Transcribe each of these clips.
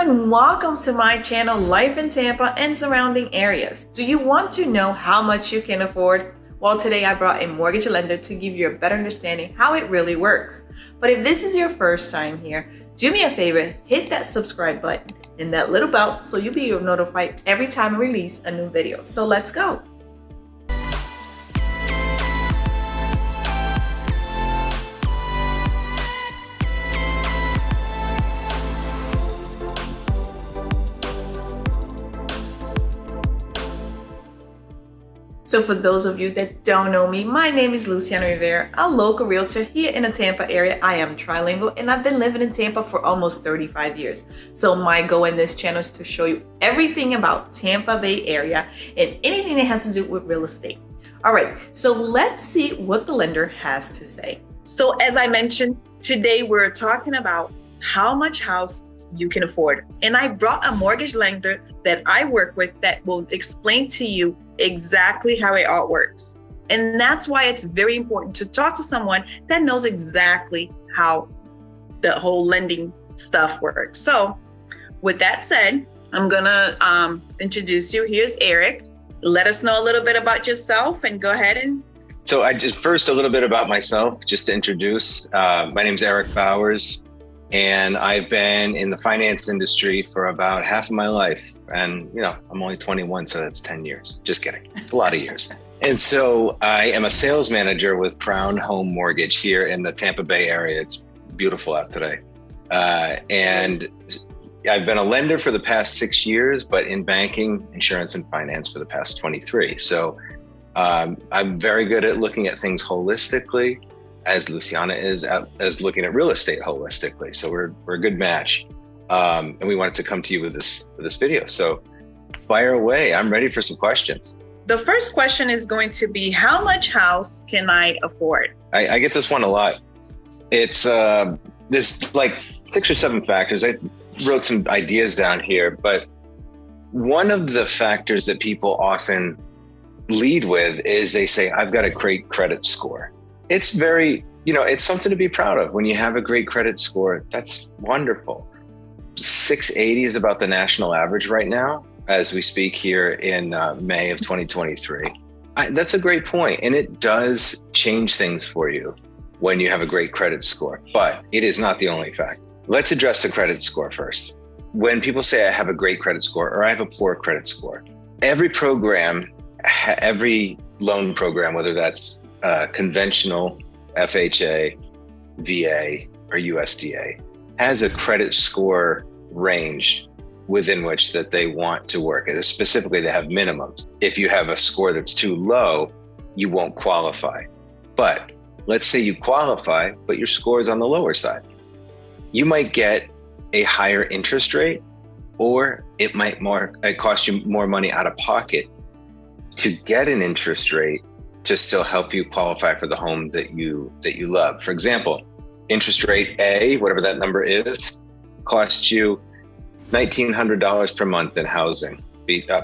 and welcome to my channel, Life in Tampa and Surrounding Areas. Do you want to know how much you can afford? Well, today I brought a mortgage lender to give you a better understanding how it really works. But if this is your first time here, do me a favor, hit that subscribe button and that little bell so you'll be notified every time I release a new video. So let's go. So for those of you that don't know me, my name is Luciana Rivera, a local realtor here in the Tampa area. I am trilingual and I've been living in Tampa for almost 35 years. So my goal in this channel is to show you everything about Tampa Bay area and anything that has to do with real estate. All right, so let's see what the lender has to say. So as I mentioned, today we're talking about how much house you can afford. And I brought a mortgage lender that I work with that will explain to you exactly how it all works. And that's why it's very important to talk to someone that knows exactly how the whole lending stuff works. So with that said, I'm gonna introduce you. Here's Eric. Let us know a little bit about yourself and go ahead and. So first a little bit about myself, just to introduce. My name is Eric Bowers. And I've been in the finance industry for about half of my life. And, I'm only 21, so that's 10 years. Just kidding. It's a lot of years. And so I am a sales manager with Crown Home Mortgage here in the Tampa Bay area. It's beautiful out today. And I've been a lender for the past 6 years, but in banking, insurance, and finance for the past 23. So I'm very good at looking at things holistically, as Luciana is as looking at real estate holistically. So we're a good match. And we wanted to come to you with this video. So fire away. I'm ready for some questions. The first question is going to be, how much house can I afford? I get this one a lot. It's there's like 6 or 7 factors. I wrote some ideas down here, but one of the factors that people often lead with is they say, I've got a great credit score. It's very, it's something to be proud of. When you have a great credit score, that's wonderful. 680 is about the national average right now, as we speak here in May of 2023. That's a great point. And it does change things for you when you have a great credit score, but it is not the only fact. Let's address the credit score first. When people say I have a great credit score or I have a poor credit score, every loan program, whether that's conventional, FHA, VA, or USDA, has a credit score range within which that they want to work. And specifically, they have minimums. If you have a score that's too low, you won't qualify. But let's say you qualify, but your score is on the lower side. You might get a higher interest rate, or it cost you more money out of pocket to get an interest rate to still help you qualify for the home that you love. For example, interest rate A, whatever that number is, costs you $1,900 per month in housing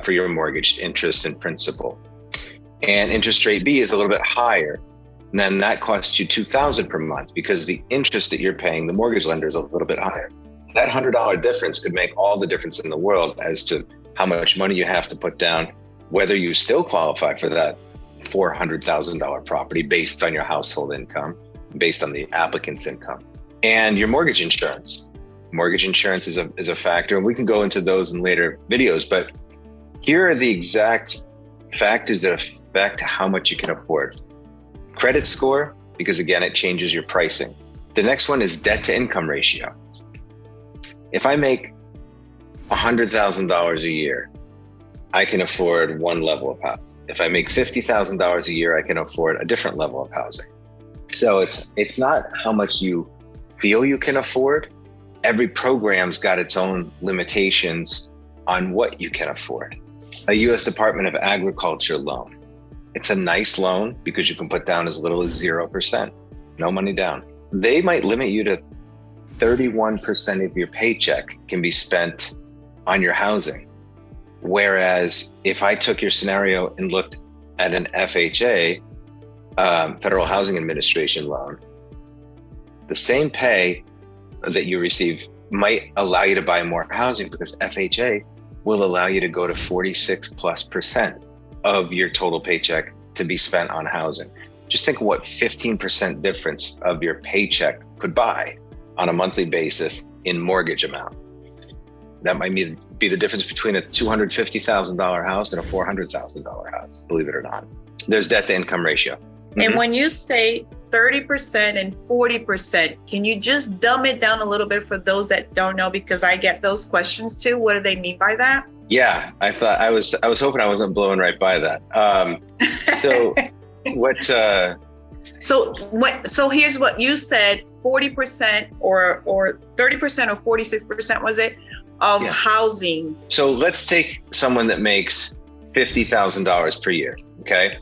for your mortgage interest and principal. And interest rate B is a little bit higher. And then that costs you $2,000 per month because the interest that you're paying the mortgage lender is a little bit higher. That $100 difference could make all the difference in the world as to how much money you have to put down, whether you still qualify for that $400,000 property based on your household income, based on the applicant's income, and your mortgage insurance. Mortgage insurance is a factor, and we can go into those in later videos, but here are the exact factors that affect how much you can afford. Credit score, because again, it changes your pricing. The next one is debt to income ratio. If I make $100,000 a year, I can afford one level of housing. If I make $50,000 a year, I can afford a different level of housing. So it's not how much you feel you can afford. Every program's got its own limitations on what you can afford. A U.S. Department of Agriculture loan. It's a nice loan because you can put down as little as 0%, no money down. They might limit you to 31% of your paycheck can be spent on your housing. Whereas if I took your scenario and looked at an FHA, Federal Housing Administration loan, the same pay that you receive might allow you to buy more housing because FHA will allow you to go to 46+% of your total paycheck to be spent on housing. Just think of what 15% difference of your paycheck could buy on a monthly basis in mortgage amount. That might be the difference between a $250,000 house and a $400,000 house, believe it or not. There's debt to income ratio. And when you say 30% and 40%, can you just dumb it down a little bit for those that don't know? Because I get those questions too. What do they mean by that? Yeah, I was hoping I wasn't blowing right by that. So what? So here's what you said: 40% or 30% or 46% was it of housing? So let's take someone that makes $50,000 per year. Okay,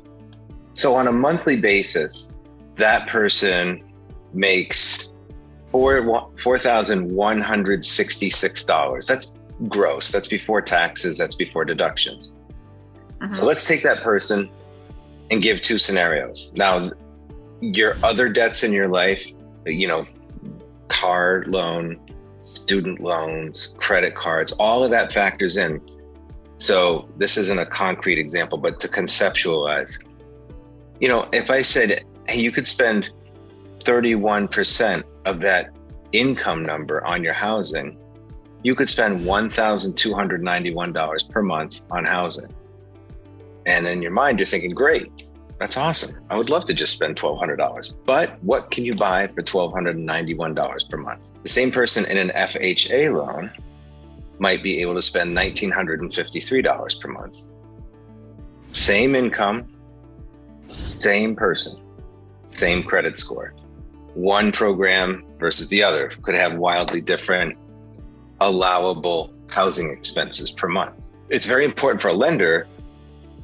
so on a monthly basis, that person makes $4,166. That's gross. That's before taxes. That's before deductions. So let's take that person and give two scenarios. Now, your other debts in your life, car loan, student loans, credit cards, all of that factors in. So this isn't a concrete example, but to conceptualize, if I said, hey, you could spend 31% of that income number on your housing, you could spend $1,291 per month on housing. And in your mind, you're thinking, great, that's awesome. I would love to just spend $1,200. But what can you buy for $1,291 per month? The same person in an FHA loan might be able to spend $1,953 per month. Same income, same person, same credit score. One program versus the other could have wildly different allowable housing expenses per month. It's very important for a lender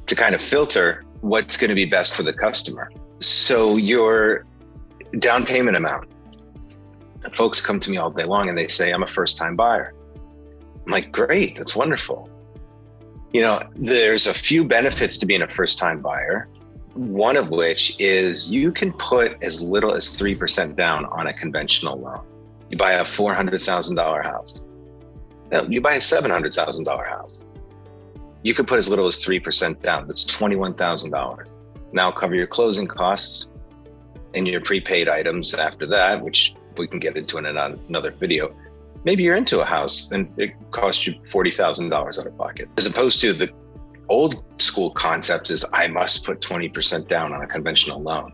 to kind of filter what's going to be best for the customer. So your down payment amount, folks come to me all day long and they say, I'm a first-time buyer. I'm like, great, that's wonderful. There's a few benefits to being a first-time buyer. One of which is you can put as little as 3% down on a conventional loan. You buy a $400,000 house. Now, you buy a $700,000 house. You could put as little as 3% down. That's $21,000. Now cover your closing costs and your prepaid items after that, which we can get into in another video. Maybe you're into a house and it costs you $40,000 out of pocket. As opposed to the old school concept is I must put 20% down on a conventional loan.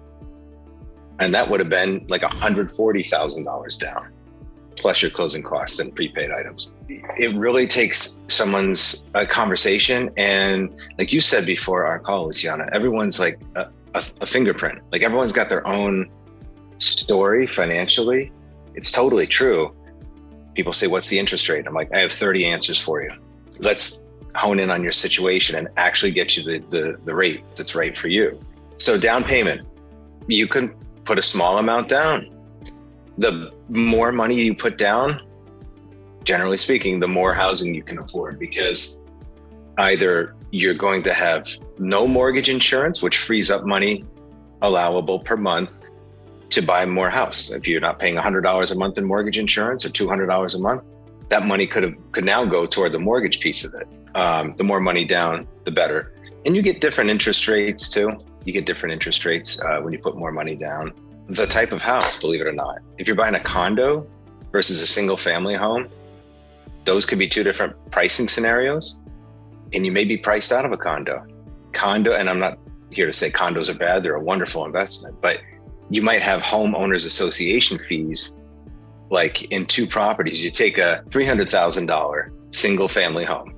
And that would have been like $140,000 down, plus your closing costs and prepaid items. It really takes someone's conversation. And like you said before our call, Luciana, everyone's like a fingerprint. Like everyone's got their own story financially. It's totally true. People say, what's the interest rate? I'm like, I have 30 answers for you. Let's hone in on your situation and actually get you the rate that's right for you. So down payment, you can put a small amount down. The more money you put down, generally speaking, the more housing you can afford, because either you're going to have no mortgage insurance, which frees up money allowable per month to buy more house. If you're not paying $100 a month in mortgage insurance or $200 a month, that money could now go toward the mortgage piece of it. The more money down, the better. And you get different interest rates too. You get different interest rates when you put more money down. The type of house, believe it or not. If you're buying a condo versus a single family home, those could be two different pricing scenarios. And you may be priced out of a condo. And I'm not here to say condos are bad, they're a wonderful investment, but you might have homeowners association fees. Like in two properties, you take a $300,000 single family home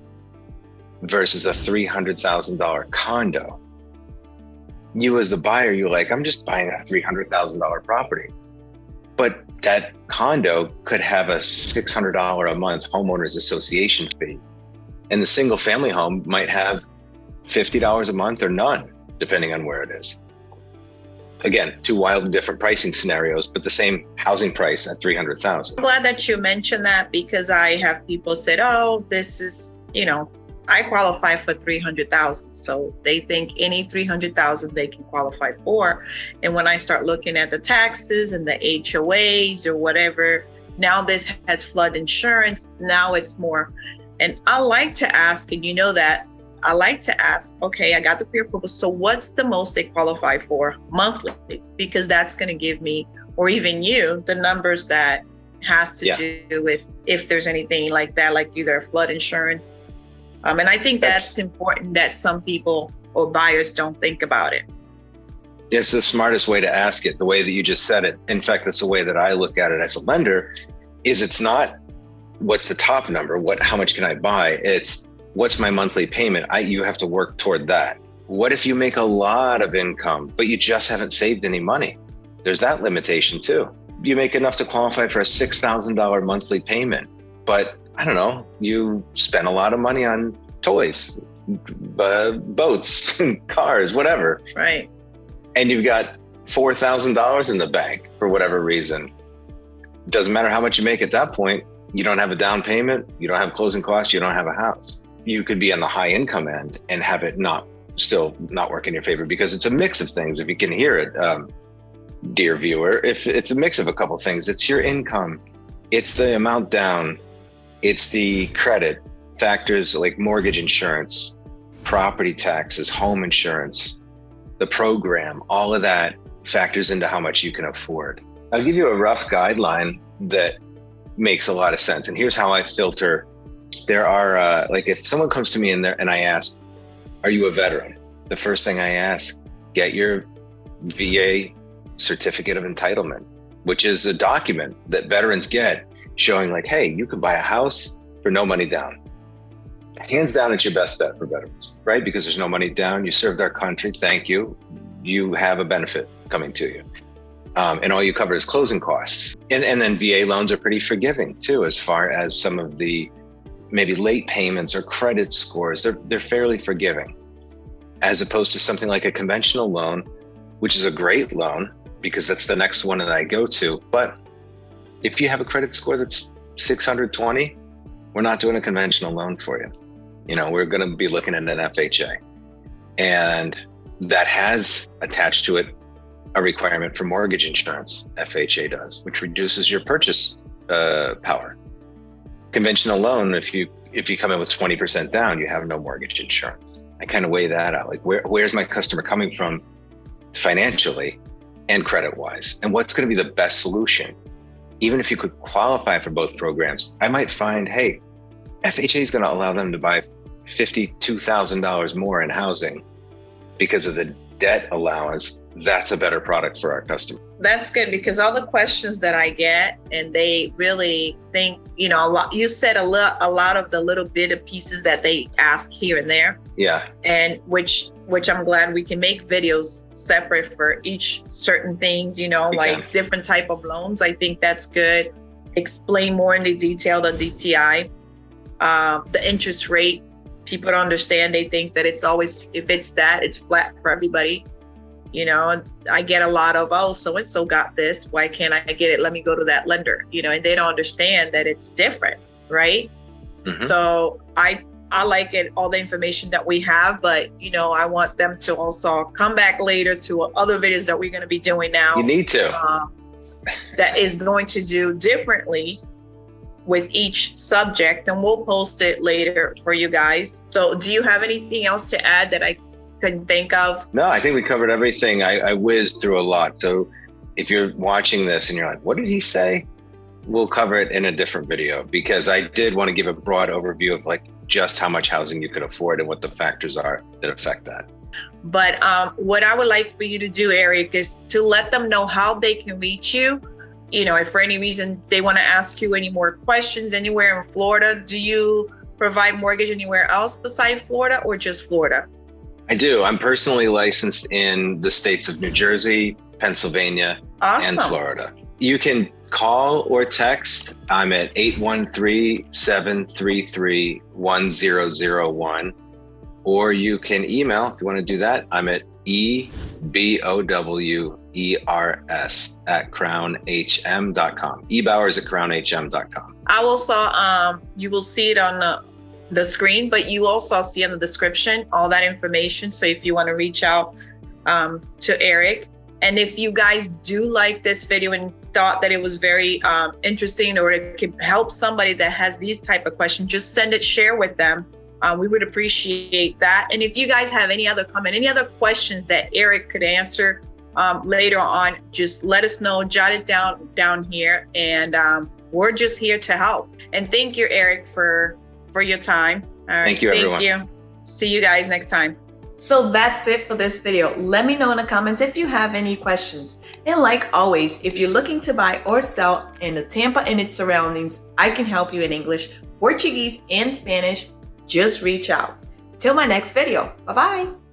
versus a $300,000 condo. You as the buyer, you're like, I'm just buying a $300,000 property. But that condo could have a $600 a month homeowners association fee. And the single family home might have $50 a month or none, depending on where it is. Again, two wildly different pricing scenarios, but the same housing price at $300,000. I'm glad that you mentioned that, because I have people said, oh, this is, I qualify for $300,000. So they think any $300,000 they can qualify for. And when I start looking at the taxes and the HOAs or whatever, now this has flood insurance. Now it's more. And I like to ask, and you know that, I like to ask, okay, I got the pre-approval. So what's the most they qualify for monthly? Because that's going to give me, or even you, the numbers that has to do with if there's anything like that, like either flood insurance. And I think that's important that some people or buyers don't think about it. It's the smartest way to ask it, the way that you just said it. In fact, that's the way that I look at it as a lender, is it's not what's the top number, how much can I buy? It's what's my monthly payment? You have to work toward that. What if you make a lot of income, but you just haven't saved any money? There's that limitation too. You make enough to qualify for a $6,000 monthly payment, but I don't know, you spend a lot of money on toys, boats, cars, whatever. Right. And you've got $4,000 in the bank for whatever reason. Doesn't matter how much you make at that point. You don't have a down payment. You don't have closing costs. You don't have a house. You could be on the high income end and have it still not work in your favor, because it's a mix of things. If you can hear it, dear viewer, if it's a mix of a couple things, it's your income, it's the amount down, it's the credit factors like mortgage insurance, property taxes, home insurance, the program, all of that factors into how much you can afford. I'll give you a rough guideline that makes a lot of sense. And here's how I filter. There are, like if someone comes to me and I ask, are you a veteran? The first thing I ask, get your VA certificate of entitlement, which is a document that veterans get showing like, hey, you can buy a house for no money down. Hands down, it's your best bet for veterans, right? Because there's no money down. You served our country. Thank you. You have a benefit coming to you. And all you cover is closing costs. And then VA loans are pretty forgiving too, as far as some of the maybe late payments or credit scores. They're fairly forgiving, as opposed to something like a conventional loan, which is a great loan because that's the next one that I go to. But if you have a credit score that's 620, we're not doing a conventional loan for you. We're going to be looking at an FHA. And that has attached to it a requirement for mortgage insurance, FHA does, which reduces your purchase power. Conventional loan, if you come in with 20% down, you have no mortgage insurance. I kind of weigh that out. Like where's my customer coming from financially and credit-wise? And what's going to be the best solution? Even if you could qualify for both programs, I might find, hey, FHA is going to allow them to buy $52,000 more in housing because of the debt allowance. That's a better product for our customer. That's good, because all the questions that I get, and they really think, a lot, you said a lot of the little bit of pieces that they ask here and there. Yeah. And which I'm glad we can make videos separate for each certain things, like different type of loans. I think that's good. Explain more in the detail, the DTI, the interest rate. People don't understand. They think that it's always, if it's that, it's flat for everybody. I get a lot of, oh, so-and-so got this. Why can't I get it? Let me go to that lender, and they don't understand that it's different, right? Mm-hmm. So I like it, all the information that we have, but, I want them to also come back later to other videos that we're going to be doing now. You need to. That is going to do differently with each subject, and we'll post it later for you guys. So do you have anything else to add that I couldn't think of? No, I think we covered everything. I whizzed through a lot. So if you're watching this and you're like, what did he say? We'll cover it in a different video, because I did want to give a broad overview of like just how much housing you could afford and what the factors are that affect that. But what I would like for you to do, Eric, is to let them know how they can reach you. If for any reason they want to ask you any more questions anywhere in Florida. Do you provide mortgage anywhere else besides Florida, or just Florida? I do. I'm personally licensed in the states of New Jersey, Pennsylvania, and Florida. You can call or text. I'm at 813-733-1001. Or you can email if you want to do that. I'm at ebowers@crownhm.com. ebowers@crownhm.com. I also, you will see it on the screen, but you also see in the description all that information. So if you want to reach out to Eric, And if you guys do like this video and thought that it was very interesting, or it could help somebody that has these type of questions, just send it, share with them. We would appreciate that. And if you guys have any other comment, any other questions that Eric could answer later on, just let us know, jot it down here, and we're just here to help. And thank you, Eric, for your time. All right. Thank you, everyone. Thank you. See you guys next time. So that's it for this video. Let me know in the comments if you have any questions. And like always, if you're looking to buy or sell in the Tampa and its surroundings, I can help you in English, Portuguese, and Spanish. Just reach out. Till my next video. Bye-bye.